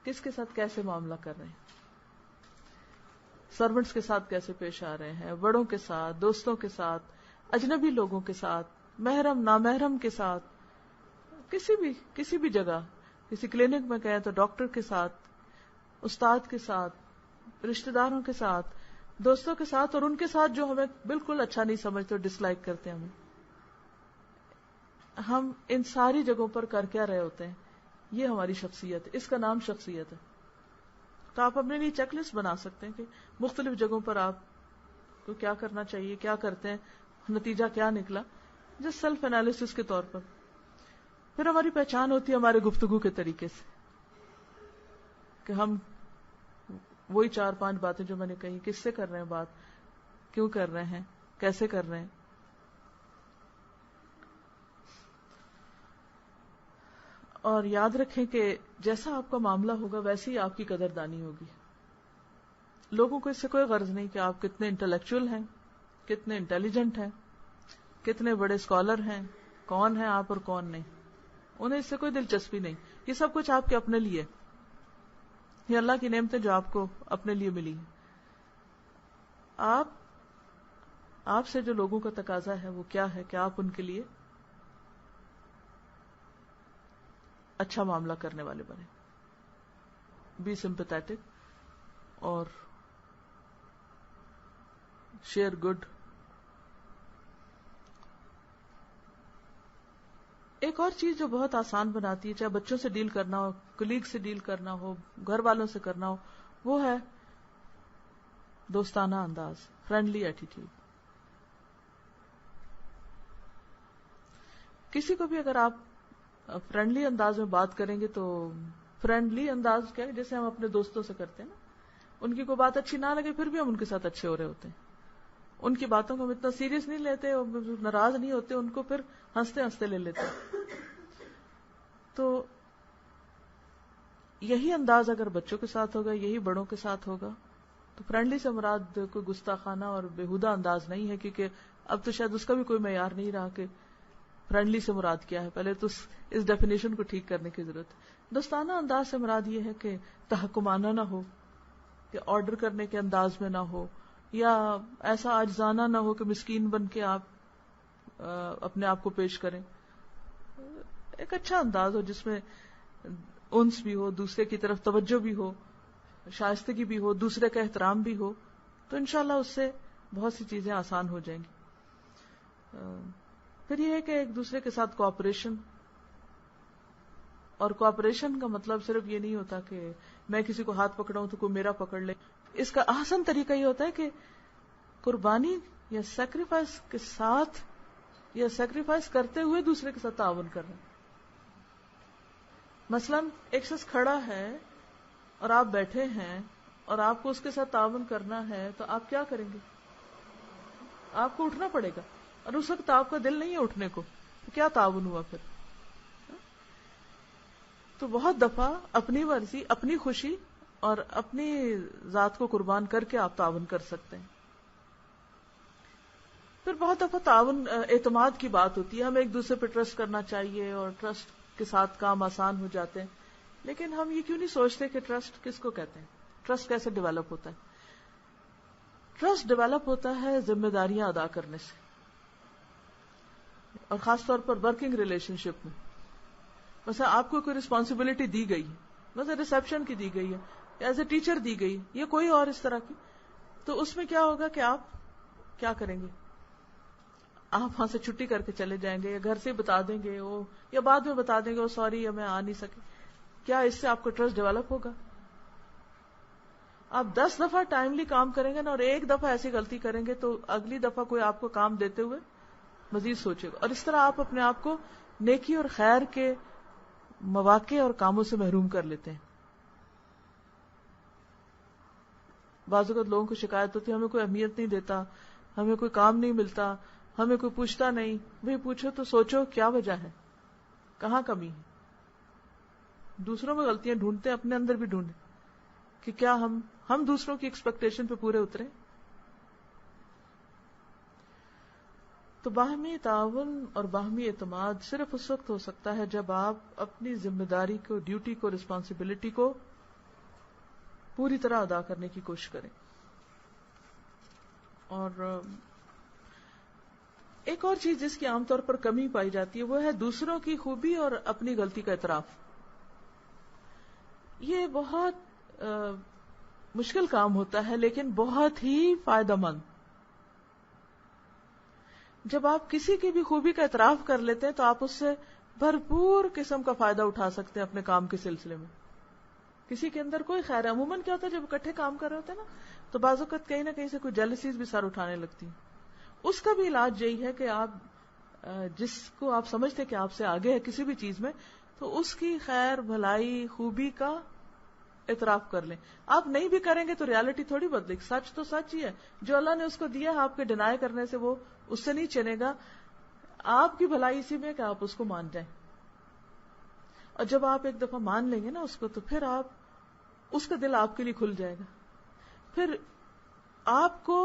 کس کے ساتھ کیسے معاملہ کر رہے ہیں, سرونٹس کے ساتھ کیسے پیش آ رہے ہیں, بڑوں کے ساتھ, دوستوں کے ساتھ, اجنبی لوگوں کے ساتھ, محرم نامحرم کے ساتھ, کسی بھی جگہ, کسی کلینک میں گئے تو ڈاکٹر کے ساتھ, استاد کے ساتھ, رشتہ داروں کے ساتھ, دوستوں کے ساتھ, اور ان کے ساتھ جو ہمیں بالکل اچھا نہیں سمجھتے, ڈس لائک کرتے ہیں ہم ان ساری جگہوں پر کر کیا رہے ہوتے ہیں. یہ ہماری شخصیت ہے, اس کا نام شخصیت ہے. تو آپ اپنے لیے چیک لسٹ بنا سکتے ہیں کہ مختلف جگہوں پر آپ کو کیا کرنا چاہیے, کیا کرتے ہیں, نتیجہ کیا نکلا, جس سیلف انالیسس کے طور پر. پھر ہماری پہچان ہوتی ہے ہمارے گفتگو کے طریقے سے کہ ہم وہی 4-5 باتیں جو میں نے کہی, کس سے کر رہے ہیں بات, کیوں کر رہے ہیں, کیسے کر رہے ہیں. اور یاد رکھیں کہ جیسا آپ کا معاملہ ہوگا ویسی ہی آپ کی قدردانی ہوگی. لوگوں کو اس سے کوئی غرض نہیں کہ آپ کتنے انٹلیکچوئل ہیں, کتنے انٹیلیجنٹ ہیں, کتنے بڑے اسکالر ہیں, کون ہیں آپ اور کون نہیں. انہیں اس سے کوئی دلچسپی نہیں. یہ سب کچھ آپ کے اپنے لیے, یہ اللہ کی نعمتیں جو آپ کو اپنے لیے ملی ہیں. آپ سے جو لوگوں کا تقاضا ہے وہ کیا ہے کہ آپ ان کے لیے اچھا معاملہ کرنے والے بنے, بی سمپیتھیٹک اور شیئر گڈ. ایک اور چیز جو بہت آسان بناتی ہے, چاہے بچوں سے ڈیل کرنا ہو, کلیگ سے ڈیل کرنا ہو, گھر والوں سے کرنا ہو, وہ ہے دوستانہ انداز, فرینڈلی ایٹیٹیوڈ. کسی کو بھی اگر آپ فرینڈلی انداز میں بات کریں گے تو فرینڈلی انداز کیا ہے, جیسے ہم اپنے دوستوں سے کرتے ہیں نا, ان کی کوئی بات اچھی نہ لگے پھر بھی ہم ان کے ساتھ اچھے ہو رہے ہوتے ہیں, ان کی باتوں کو ہم اتنا سیریس نہیں لیتے, ناراض نہیں ہوتے, ان کو پھر ہنستے ہنستے لے لیتے. تو یہی انداز اگر بچوں کے ساتھ ہوگا, یہی بڑوں کے ساتھ ہوگا, تو فرینڈلی سے مراد کوئی گستاخانہ اور بےہودہ انداز نہیں ہے, کیونکہ اب تو شاید اس کا بھی کوئی معیار نہیں رہا کہ فرینڈلی سے مراد کیا ہے. پہلے تو اس ڈیفینیشن کو ٹھیک کرنے کی ضرورت ہے. دوستانہ انداز سے مراد یہ ہے کہ تحکمانہ نہ ہو, کہ آرڈر کرنے کے انداز میں نہ ہو, یا ایسا عاجزانہ نہ ہو کہ مسکین بن کے آپ اپنے آپ کو پیش کریں. ایک اچھا انداز ہو جس میں انس بھی ہو, دوسرے کی طرف توجہ بھی ہو, شائستگی بھی ہو, دوسرے کا احترام بھی ہو, تو انشاءاللہ اس سے بہت سی چیزیں آسان ہو جائیں گی. پھر یہ ہے کہ ایک دوسرے کے ساتھ کوآپریشن, اور کوآپریشن کا مطلب صرف یہ نہیں ہوتا کہ میں کسی کو ہاتھ پکڑاؤں تو کوئی میرا پکڑ لے. اس کا احسن طریقہ یہ ہوتا ہے کہ قربانی یا سیکریفائس کے ساتھ یا سیکریفائس کرتے ہوئے دوسرے کے ساتھ تعاون کرنا. مثلا ایک شخص کھڑا ہے اور آپ بیٹھے ہیں اور آپ کو اس کے ساتھ تعاون کرنا ہے, تو آپ کیا کریں گے؟ آپ کو اٹھنا پڑے گا, اور اس وقت آپ کا دل نہیں ہے اٹھنے کو, تو کیا تعاون ہوا پھر؟ تو بہت دفعہ اپنی مرضی, اپنی خوشی اور اپنی ذات کو قربان کر کے آپ تعاون کر سکتے ہیں. پھر بہت دفعہ تعاون اعتماد کی بات ہوتی ہے, ہمیں ایک دوسرے پہ ٹرسٹ کرنا چاہیے اور ٹرسٹ کے ساتھ کام آسان ہو جاتے ہیں. لیکن ہم یہ کیوں نہیں سوچتے کہ ٹرسٹ کس کو کہتے ہیں, ٹرسٹ کیسے ڈیولپ ہوتا ہے؟ ٹرسٹ ڈیولپ ہوتا ہے ذمہ داریاں ادا کرنے سے, اور خاص طور پر ورکنگ ریلیشن شپ میں. مثلا آپ کو کوئی رسپانسبلٹی دی گئی ہے, مثلا ریسپشن کی دی گئی ہے, ایز اے ٹیچر دی گئی, یا کوئی اور اس طرح کی, تو اس میں کیا ہوگا کہ آپ کیا کریں گے؟ آپ وہاں سے چھٹی کر کے چلے جائیں گے, یا گھر سے بتا دیں گے, یا بعد میں بتا دیں گے سوری میں آ نہیں سکے. کیا اس سے آپ کو ٹرسٹ ڈیولپ ہوگا؟ آپ 10 دفعہ ٹائملی کام کریں گے نا, اور ایک دفعہ ایسی غلطی کریں گے تو اگلی دفعہ کوئی آپ کو کام دیتے ہوئے مزید سوچے گا, اور اس طرح آپ اپنے آپ کو نیکی اور خیر کے مواقع اور کاموں سے محروم کر لیتے ہیں. بعض اوقات لوگوں کو شکایت ہوتی ہے ہمیں کوئی اہمیت نہیں دیتا، ہمیں کوئی کام نہیں ملتا، ہمیں کوئی پوچھتا نہیں. بھئی پوچھو تو سوچو کیا وجہ ہے، کہاں کمی ہے. دوسروں میں غلطیاں ڈھونڈتے ہیں، اپنے اندر بھی ڈھونڈیں کہ کیا ہم دوسروں کی ایکسپیکٹیشن پہ پورے اترے. تو باہمی تعاون اور باہمی اعتماد صرف اس وقت ہو سکتا ہے جب آپ اپنی ذمہ داری کو، ڈیوٹی کو، رسپانسبلٹی کو پوری طرح ادا کرنے کی کوشش کریں. اور ایک اور چیز جس کی عام طور پر کمی پائی جاتی ہے وہ ہے دوسروں کی خوبی اور اپنی غلطی کا اعتراف. یہ بہت مشکل کام ہوتا ہے لیکن بہت ہی فائدہ مند. جب آپ کسی کی بھی خوبی کا اعتراف کر لیتے ہیں تو آپ اس سے بھرپور قسم کا فائدہ اٹھا سکتے ہیں اپنے کام کے سلسلے میں. کسی کے اندر کوئی خیر ہے، عموماً کیا ہوتا ہے جب اکٹھے کام کر رہے ہوتے ہیں نا تو بعض اوقات کہیں نہ کہیں سے کوئی جیلسیز بھی سر اٹھانے لگتی ہیں. اس کا بھی علاج یہی ہے کہ آپ جس کو آپ سمجھتے ہیں کہ آپ سے آگے ہے کسی بھی چیز میں، تو اس کی خیر بھلائی خوبی کا اعتراف کر لیں. آپ نہیں بھی کریں گے تو ریالٹی تھوڑی بدلے گی. سچ تو سچ ہی ہے، جو اللہ نے اس کو دیا ہے آپ کے ڈینائی کرنے سے وہ اس سے نہیں چنے گا. آپ کی بھلائی اسی میں کہ آپ اس کو مان جائیں. اور جب آپ ایک دفعہ مان لیں گے نا اس کو تو پھر آپ اس کا دل آپ کے لیے کھل جائے گا. پھر آپ کو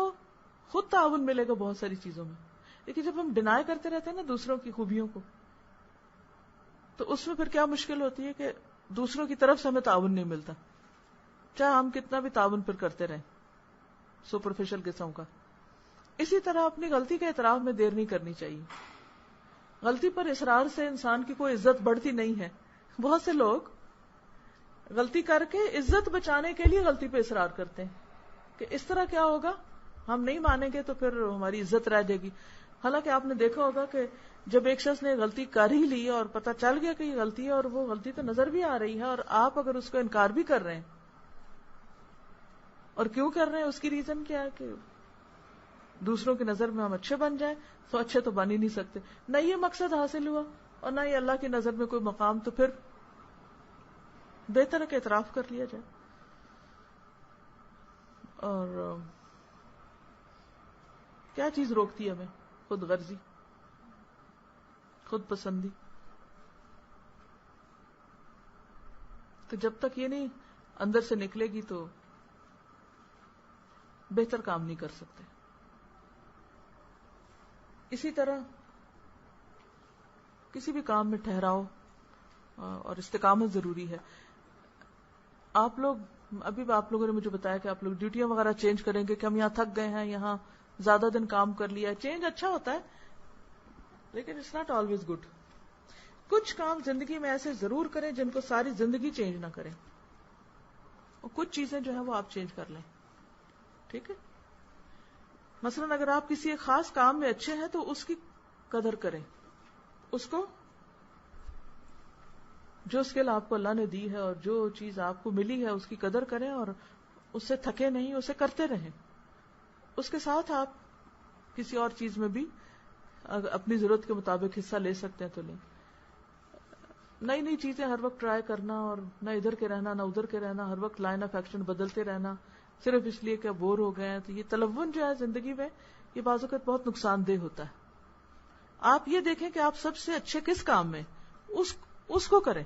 خود تعاون ملے گا بہت ساری چیزوں میں. لیکن جب ہم ڈینائی کرتے رہتے ہیں نا دوسروں کی خوبیوں کو تو اس میں پھر کیا مشکل ہوتی ہے کہ دوسروں کی طرف سے ہمیں تعاون نہیں ملتا، چاہے ہم کتنا بھی تعاون پھر کرتے رہیں سپرفیشل قسم کا. اسی طرح اپنی غلطی کے اعتراف میں دیر نہیں کرنی چاہیے. غلطی پر اصرار سے انسان کی کوئی عزت بڑھتی نہیں ہے. بہت سے لوگ غلطی کر کے عزت بچانے کے لیے غلطی پہ اصرار کرتے ہیں کہ اس طرح کیا ہوگا، ہم نہیں مانیں گے تو پھر ہماری عزت رہ جائے گی. حالانکہ آپ نے دیکھا ہوگا کہ جب ایک شخص نے غلطی کر ہی لی اور پتہ چل گیا کہ یہ غلطی ہے اور وہ غلطی تو نظر بھی آ رہی ہے اور آپ اگر اس کو انکار بھی کر رہے ہیں، اور کیوں کر رہے ہیں اس کی ریزن کیا ہے کہ دوسروں کی نظر میں ہم اچھے بن جائیں، تو اچھے تو بن ہی نہیں سکتے. نہ یہ مقصد حاصل ہوا اور نہ یہ اللہ کی نظر میں کوئی مقام، تو پھر بہتر ہے کہ اعتراف کر لیا جائے. اور کیا چیز روکتی ہے ہمیں؟ خود غرضی، خود پسندی. تو جب تک یہ نہیں اندر سے نکلے گی تو بہتر کام نہیں کر سکتے. اسی طرح کسی بھی کام میں ٹھہراؤ اور استقامت ضروری ہے. آپ لوگ ابھی آپ لوگوں نے مجھے بتایا کہ آپ لوگ ڈیوٹیاں وغیرہ چینج کریں گے کہ ہم یہاں تھک گئے ہیں، یہاں زیادہ دن کام کر لیا ہے. چینج اچھا ہوتا ہے لیکن اٹس ناٹ آلویز گڈ. کچھ کام زندگی میں ایسے ضرور کریں جن کو ساری زندگی چینج نہ کریں، اور کچھ چیزیں جو ہیں وہ آپ چینج کر لیں. ٹھیک ہے؟ مثلا اگر آپ کسی ایک خاص کام میں اچھے ہیں تو اس کی قدر کریں، اس کو جو اسکل آپ کو اللہ نے دی ہے اور جو چیز آپ کو ملی ہے اس کی قدر کریں اور اس سے تھکے نہیں، اسے کرتے رہیں. اس کے ساتھ آپ کسی اور چیز میں بھی اپنی ضرورت کے مطابق حصہ لے سکتے ہیں تو لیں. نئی نئی چیزیں ہر وقت ٹرائی کرنا اور نہ ادھر کے رہنا نہ ادھر کے رہنا، ہر وقت لائن آف ایکشن بدلتے رہنا صرف اس لیے کہ بور ہو گئے ہیں، تو یہ تلون جو ہے زندگی میں یہ بعض اوقات بہت نقصان دہ ہوتا ہے. آپ یہ دیکھیں کہ آپ سب سے اچھے کس کام میں اس کو کریں،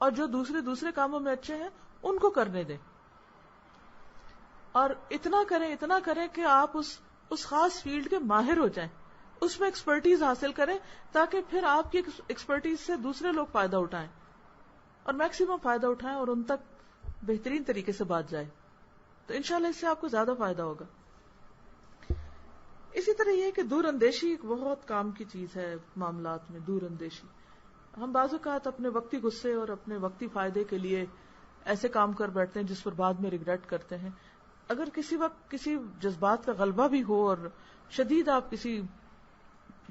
اور جو دوسرے کاموں میں اچھے ہیں ان کو کرنے دیں. اور اتنا کریں کہ آپ اس خاص فیلڈ کے ماہر ہو جائیں، اس میں ایکسپرٹیز حاصل کریں تاکہ پھر آپ کی ایکسپرٹیز سے دوسرے لوگ فائدہ اٹھائیں اور میکسیمم فائدہ اٹھائیں اور ان تک بہترین طریقے سے بات جائے. تو انشاءاللہ اس سے آپ کو زیادہ فائدہ ہوگا. اسی طرح یہ کہ دور اندیشی ایک بہت کام کی چیز ہے معاملات میں. دور اندیشی، ہم بعض اوقات اپنے وقتی غصے اور اپنے وقتی فائدے کے لیے ایسے کام کر بیٹھتے ہیں جس پر بعد میں ریگریٹ کرتے ہیں. اگر کسی وقت کسی جذبات کا غلبہ بھی ہو اور شدید آپ کسی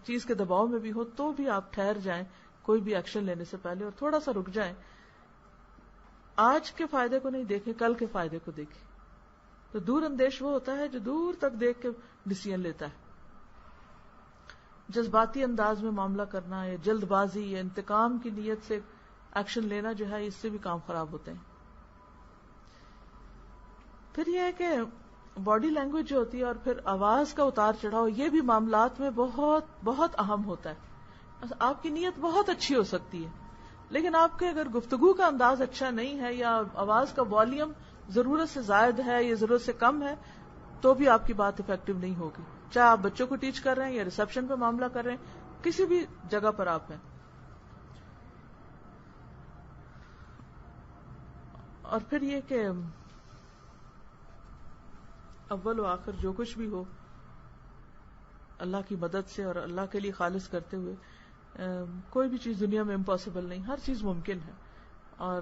چیز کے دباؤ میں بھی ہو تو بھی آپ ٹھہر جائیں کوئی بھی ایکشن لینے سے پہلے اور تھوڑا سا رک جائیں. آج کے فائدے کو نہیں دیکھیں، کل کے فائدے کو دیکھیں. تو دور اندیش وہ ہوتا ہے جو دور تک دیکھ کے ڈیسیژن لیتا ہے. جذباتی انداز میں معاملہ کرنا یا جلد بازی یا انتقام کی نیت سے ایکشن لینا جو ہے اس سے بھی کام خراب ہوتے ہیں. پھر یہ ہے کہ باڈی لینگویج جو ہوتی ہے اور پھر آواز کا اتار چڑھاؤ، یہ بھی معاملات میں بہت بہت اہم ہوتا ہے. آپ کی نیت بہت اچھی ہو سکتی ہے، لیکن آپ کے اگر گفتگو کا انداز اچھا نہیں ہے یا آواز کا والیوم ضرورت سے زائد ہے یا ضرورت سے کم ہے تو بھی آپ کی بات افیکٹو نہیں ہوگی. چاہے آپ بچوں کو ٹیچ کر رہے ہیں یا ریسپشن پہ معاملہ کر رہے ہیں، کسی بھی جگہ پر آپ ہیں. اور پھر یہ کہ اول و آخر جو کچھ بھی ہو اللہ کی مدد سے اور اللہ کے لیے خالص کرتے ہوئے. کوئی بھی چیز دنیا میں امپاسبل نہیں، ہر چیز ممکن ہے. اور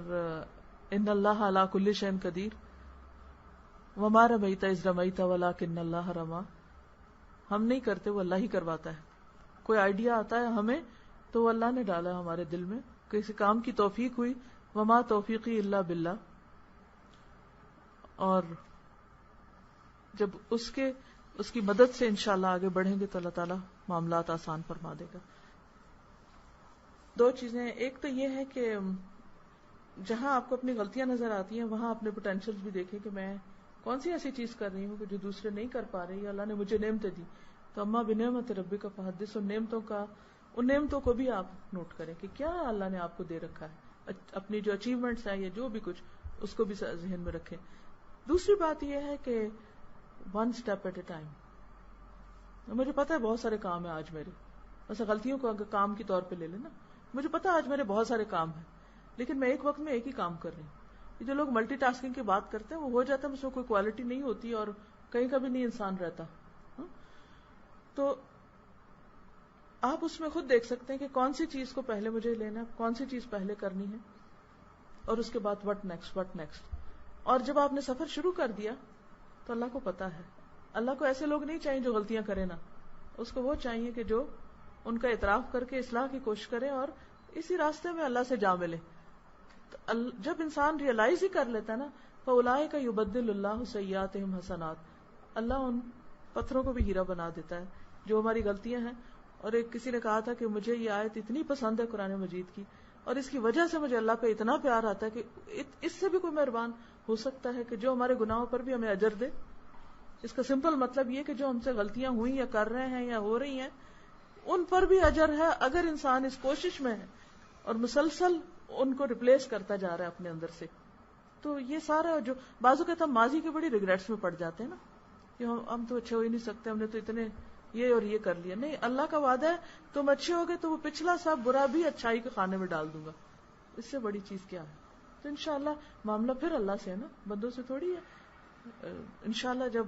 ان اللہ علی کل شیء قدیر وما رمیت اذ رمیت ولکن اللہ رمی. ہم نہیں کرتے، وہ اللہ ہی کرواتا ہے. کوئی آئیڈیا آتا ہے ہمیں تو وہ اللہ نے ڈالا ہمارے دل میں، کسی کام کی توفیق ہوئی، وما توفیقی الا باللہ. اور جب اس کی مدد سے انشاءاللہ آگے بڑھیں گے تو اللہ تعالیٰ معاملات آسان فرما دے گا. دو چیزیں، ایک تو یہ ہے کہ جہاں آپ کو اپنی غلطیاں نظر آتی ہیں وہاں اپنے پوٹینشیل بھی دیکھیں کہ میں کون سی ایسی چیز کر رہی ہوں کہ جو دوسرے نہیں کر پا رہے یا اللہ نے مجھے نعمتیں دی. تو اما بنعمت ربک فحدث، ان نعمتوں کو بھی آپ نوٹ کریں کہ کیا اللہ نے آپ کو دے رکھا ہے، اپنی جو اچیومنٹس ہیں یا جو بھی کچھ، اس کو بھی ذہن میں رکھیں. دوسری بات یہ ہے کہ one step at a time. مجھے پتا ہے بہت سارے کام ہیں آج میرے، ویسے غلطیوں کو اگر کام کے طور پہ لے لینا، مجھے پتا ہے آج میرے بہت سارے کام ہیں لیکن میں ایک وقت میں ایک ہی کام کر رہی ہوں. یہ جو لوگ ملٹی ٹاسکنگ کی بات کرتے ہیں وہ ہو جاتا ہے، اس میں کوئی کوالٹی نہیں ہوتی اور کہیں کا بھی نہیں انسان رہتا. تو آپ اس میں خود دیکھ سکتے ہیں کہ کون سی چیز کو پہلے مجھے لینا، کون سی چیز پہلے کرنی ہے، اور اس کے بعد وٹ نیکسٹ. اور جب آپ نے سفر شروع کر دیا تو اللہ کو پتا ہے. اللہ کو ایسے لوگ نہیں چاہیے جو غلطیاں کریں نا، اس کو وہ چاہیے کہ جو ان کا اعتراف کر کے اصلاح کی کوشش کرے اور اسی راستے میں اللہ سے جا ملے. تو جب انسان ریئلائز ہی کر لیتا ہے نا، فَأُولَٰئِکَ يُبَدِّلُ اللَّهُ سَیِّئَاتِهِمْ حسنات، اللہ ان پتھروں کو بھی ہیرا بنا دیتا ہے جو ہماری غلطیاں ہیں. اور ایک کسی نے کہا تھا کہ مجھے یہ آیت اتنی پسند ہے قرآن مجید کی، اور اس کی وجہ سے مجھے اللہ پہ اتنا پیار آتا ہے کہ اس سے بھی کوئی مہربان ہو سکتا ہے کہ جو ہمارے گناہوں پر بھی ہمیں اجر دے. اس کا سمپل مطلب یہ کہ جو ہم سے غلطیاں ہوئی یا کر رہے ہیں یا ہو رہی ہیں ان پر بھی اجر ہے اگر انسان اس کوشش میں ہے اور مسلسل ان کو ریپلیس کرتا جا رہا ہے اپنے اندر سے. تو یہ سارا جو بعض اوقات ہم ماضی کے بڑی ریگریٹس میں پڑ جاتے ہیں نا کہ ہم تو اچھے ہو ہی نہیں سکتے، ہم نے تو اتنے یہ اور یہ کر لیا. نہیں، اللہ کا وعدہ ہے تم اچھے ہوگے تو وہ پچھلا سب برا بھی اچھائی کے کھانے میں ڈال دوں گا. اس سے بڑی چیز کیا ہے؟ تو انشاءاللہ معاملہ پھر اللہ سے ہے نا، بندوں سے تھوڑی ہے. انشاءاللہ جب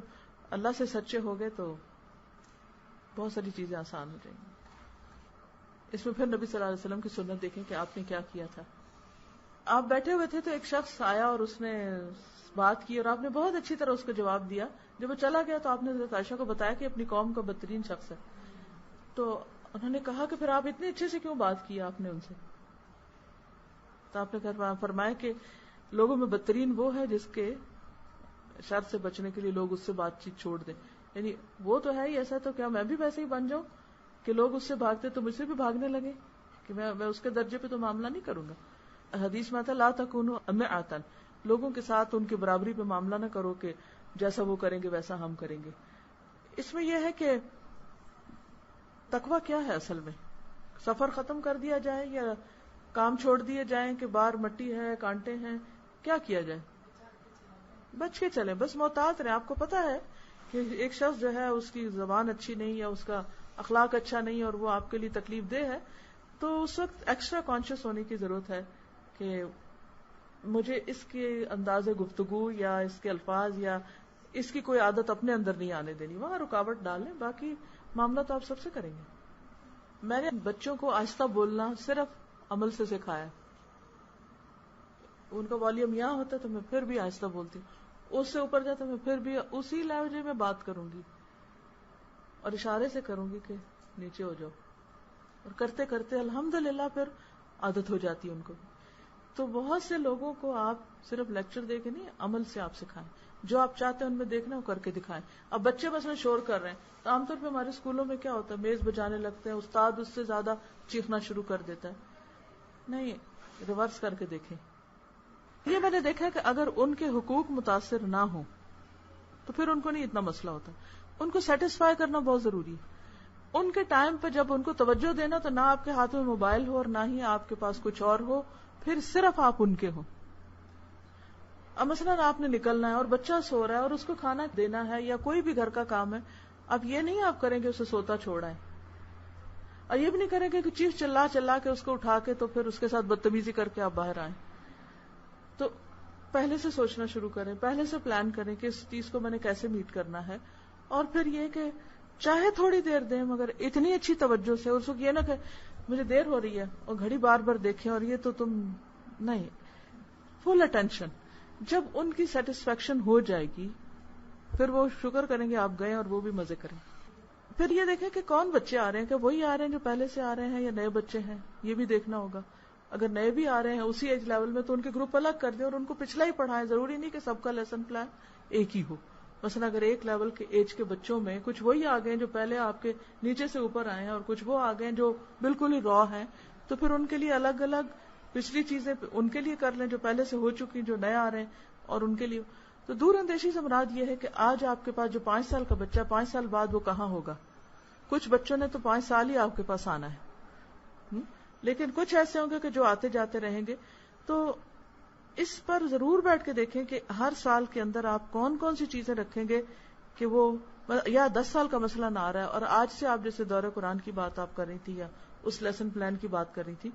اللہ سے سچے ہو گئے تو بہت ساری چیزیں آسان ہو جائیں گی. اس میں پھر نبی صلی اللہ علیہ وسلم کی سنت دیکھیں کہ آپ نے کیا کیا تھا. آپ بیٹھے ہوئے تھے تو ایک شخص آیا اور اس نے بات کی اور آپ نے بہت اچھی طرح اس کو جواب دیا. جب وہ چلا گیا تو آپ نے حضرت عائشہ کو بتایا کہ اپنی قوم کا بدترین شخص ہے. تو انہوں نے کہا کہ پھر آپ اتنے اچھے سے کیوں بات کی آپ نے ان سے؟ تو آپ نے فرمایا کہ لوگوں میں بدترین وہ ہے جس کے شر سے بچنے کے لیے لوگ اس سے بات چیت چھوڑ دیں. یعنی وہ تو ہے ہی ایسا، تو کیا میں بھی ویسے ہی بن جاؤں کہ لوگ اس سے بھاگتے تو مجھ سے بھی بھاگنے لگے کہ میں اس کے درجے پہ تو معاملہ نہیں کروں گا. حدیث میں آتا لا تکونوا امعاً، لوگوں کے ساتھ ان کی برابری پہ معاملہ نہ کرو کہ جیسا وہ کریں گے ویسا ہم کریں گے. اس میں یہ ہے کہ تقویٰ کیا ہے اصل میں؟ سفر ختم کر دیا جائے یا کام چھوڑ دیے جائیں کہ باہر مٹی ہے کانٹے ہیں، کیا کیا جائے؟ بچ کے چلیں، بس محتاط رہیں. آپ کو پتا ہے کہ ایک شخص جو ہے اس کی زبان اچھی نہیں یا اس کا اخلاق اچھا نہیں اور وہ آپ کے لیے تکلیف دہ ہے، تو اس وقت ایکسٹرا کانشیس ہونے کی ضرورت ہے کہ مجھے اس کے انداز گفتگو یا اس کے الفاظ یا اس کی کوئی عادت اپنے اندر نہیں آنے دینی. وہاں رکاوٹ ڈالیں، باقی معاملہ تو آپ سب سے کریں گے. میں نے بچوں کو آہستہ بولنا صرف عمل سے سکھایا. ان کا والیوم یہاں ہوتا ہے تو میں پھر بھی آہستہ بولتی ہوں، اس سے اوپر جاتا میں پھر بھی اسی لہجے میں بات کروں گی اور اشارے سے کروں گی کہ نیچے ہو جاؤ. اور کرتے کرتے الحمدللہ پھر عادت ہو جاتی ہے ان کو. تو بہت سے لوگوں کو آپ صرف لیکچر دے کے نہیں، عمل سے آپ سکھائیں. جو آپ چاہتے ہیں ان میں دیکھنا وہ کر کے دکھائیں. اب بچے بس میں شور کر رہے ہیں تو عام طور پہ ہمارے اسکولوں میں کیا ہوتا ہے، میز بجانے لگتے ہیں، استاد اس سے زیادہ چیخنا شروع کر دیتا ہے. نہیں، ریورس کر کے دیکھیں. یہ میں نے دیکھا کہ اگر ان کے حقوق متاثر نہ ہوں تو پھر ان کو نہیں اتنا مسئلہ ہوتا. ان کو سیٹسفائی کرنا بہت ضروری ہے. ان کے ٹائم پہ جب ان کو توجہ دینا تو نہ آپ کے ہاتھ میں موبائل ہو اور نہ ہی آپ کے پاس کچھ اور ہو, پھر صرف آپ ان کے ہو. اب مثلاً آپ نے نکلنا ہے اور بچہ سو رہا ہے اور اس کو کھانا دینا ہے یا کوئی بھی گھر کا کام ہے, اب یہ نہیں آپ کریں گے اسے سوتا چھوڑائیں, اور یہ بھی نہیں کریں گے کہ چیخ چلا چلا کے اس کو اٹھا کے تو پھر اس کے ساتھ بدتمیزی کر کے آپ باہر آئیں. تو پہلے سے سوچنا شروع کریں, پہلے سے پلان کریں کہ اس چیز کو میں نے کیسے میٹ کرنا ہے, اور پھر یہ کہ چاہے تھوڑی دیر دیں مگر اتنی اچھی توجہ سے. اس وقت یہ نہ کہ مجھے دیر ہو رہی ہے اور گھڑی بار بار دیکھیں اور یہ تو تم نہیں, فل اٹینشن. جب ان کی سیٹسفیکشن ہو جائے گی پھر وہ شکر کریں گے آپ گئے اور وہ بھی مزے کریں. پھر یہ دیکھیں کہ کون بچے آ رہے ہیں, کہ وہی آ رہے ہیں جو پہلے سے آ رہے ہیں یا نئے بچے ہیں, یہ بھی دیکھنا ہوگا. اگر نئے بھی آ رہے ہیں اسی ایج لیول میں تو ان کے گروپ الگ کر دیں اور ان کو پچھلا ہی پڑھائیں. ضروری نہیں کہ سب کا لیسن پلان ایک ہی ہو. مثلا اگر ایک لیول کے ایج کے بچوں میں کچھ وہی آ گئے جو پہلے آپ کے نیچے سے اوپر آئے ہیں اور کچھ وہ آ گئے جو بالکل ہی را ہیں, تو پھر ان کے لیے الگ الگ پچھلی چیزیں ان کے لیے کر لیں جو پہلے سے ہو چکی, جو نیا آ رہے ہیں اور ان کے لیے. تو دور اندیشی سے مراد یہ ہے کہ آج آپ کے پاس جو 5 سال کا بچہ 5 سال بعد وہ کہاں ہوگا. کچھ بچوں نے تو 5 سال ہی آپ کے پاس آنا ہے, لیکن کچھ ایسے ہوں گے کہ جو آتے جاتے رہیں گے. تو اس پر ضرور بیٹھ کے دیکھیں کہ ہر سال کے اندر آپ کون کون سی چیزیں رکھیں گے کہ وہ, یا 10 سال کا مسئلہ نہ آ رہا ہے اور آج سے آپ جیسے دورہ قرآن کی بات آپ کر رہی تھی یا اس لیسن پلان کی بات کر رہی تھی,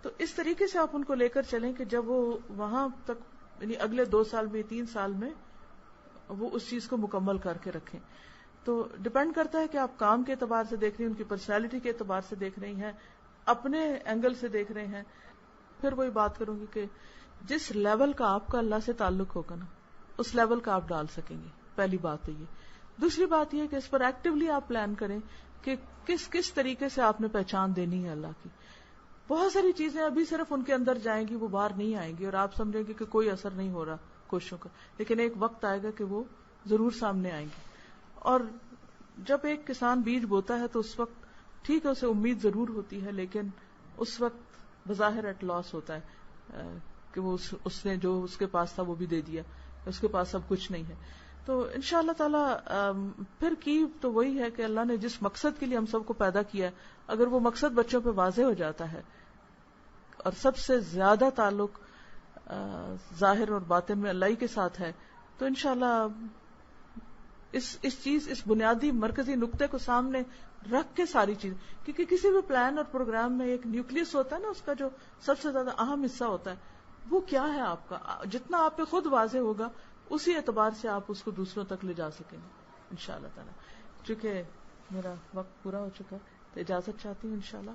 تو اس طریقے سے آپ ان کو لے کر چلیں کہ جب وہ وہاں تک یعنی اگلے 2 سال میں 3 سال میں وہ اس چیز کو مکمل کر کے رکھیں. تو ڈپینڈ کرتا ہے کہ آپ کام کے اعتبار سے دیکھ رہی ہیں, ان کی پرسنالٹی کے اعتبار سے دیکھ رہی ہیں, اپنے اینگل سے دیکھ رہے ہیں. پھر وہی بات کروں گی کہ جس لیول کا آپ کا اللہ سے تعلق ہوگا نا اس لیول کا آپ ڈال سکیں گے. پہلی بات تو یہ. دوسری بات یہ کہ اس پر ایکٹیولی آپ پلان کریں کہ کس کس طریقے سے آپ نے پہچان دینی ہے اللہ کی. بہت ساری چیزیں ابھی صرف ان کے اندر جائیں گی, وہ باہر نہیں آئیں گی اور آپ سمجھیں گے کہ کوئی اثر نہیں ہو رہا کوششوں کا, لیکن ایک وقت آئے گا کہ وہ ضرور سامنے آئیں گی. اور جب ایک کسان بیج بوتا ہے تو اس وقت ٹھیک ہے اسے امید ضرور ہوتی ہے, لیکن اس وقت بظاہر ایٹ لاس ہوتا ہے کہ وہ اس نے جو اس کے پاس تھا وہ بھی دے دیا, اس کے پاس اب کچھ نہیں ہے. تو انشاءاللہ تعالی پھر کی تو وہی ہے کہ اللہ نے جس مقصد کے لیے ہم سب کو پیدا کیا ہے, اگر وہ مقصد بچوں پہ واضح ہو جاتا ہے اور سب سے زیادہ تعلق ظاہر اور باطن میں اللہ ہی کے ساتھ ہے, تو انشاءاللہ اس بنیادی مرکزی نقطے کو سامنے رکھ کے ساری چیز, کیونکہ کسی بھی پلان اور پروگرام میں ایک نیوکلیس ہوتا ہے نا, اس کا جو سب سے زیادہ اہم حصہ ہوتا ہے وہ کیا ہے آپ کا, جتنا آپ پہ خود واضح ہوگا اسی اعتبار سے آپ اس کو دوسروں تک لے جا سکیں گے انشاءاللہ تعالی. چونکہ میرا وقت پورا ہو چکا ہے تو اجازت چاہتی ہوں انشاءاللہ